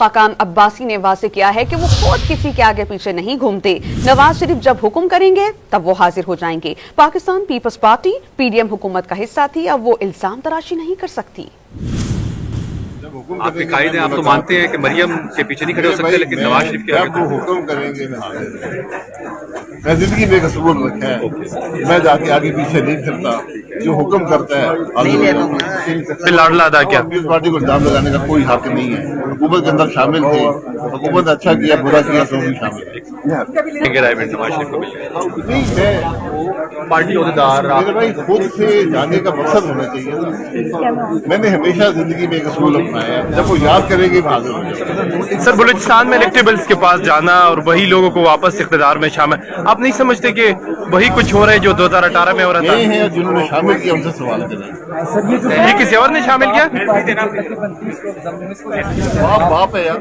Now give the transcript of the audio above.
खाकान अब्बासी ने वाज़ेह किया है कि वो खुद किसी के आगे पीछे नहीं घूमते। नवाज शरीफ जब हुक्म करेंगे तब वो हाजिर हो जाएंगे। पाकिस्तान पीपल्स पार्टी पीडीएम हुकूमत का हिस्सा थी, अब वो इल्जाम तराशी नहीं कर सकती। आपके कायदे आप तो मानते हैं कि मरियम के पीछे नहीं खड़े हो सकते, लेकिन नवाज शरीफ के आगे वो हुक्म करेंगे मैं जिंदगी में एक असूल रखा है, मैं जाके आगे पीछे नहीं फिरता, जो हुक्म करता है लाडला अदा किया। पीपल्स पार्टी को इल्जाम लगाने का कोई हक नहीं है। हुकूमत के अंदर शामिल थे, हुकूमत अच्छा किया बुरा किया तो भी शामिल नवाज शरीफ को नहीं। मैं पार्टी अहदेदार मेरे भाई खुद से जाने का मकसद होना चाहिए। मैंने हमेशा जिंदगी में एक असूल अपनाया है, जब वो याद करेंगे मैं हाजिर हो जाऊंगा। सर, बलूचिस्तान में इलेक्टेबल्स के पास जाना और वही लोगों को वापस इख्तिदार में शामिल, आप नहीं समझते कि वही कुछ हो रहा है जो 2018 में हो रहा था? ये हैं जिन्होंने शामिल किया, उनसे सवाल करें। ये किसी और ने शामिल किया? बाप है यार।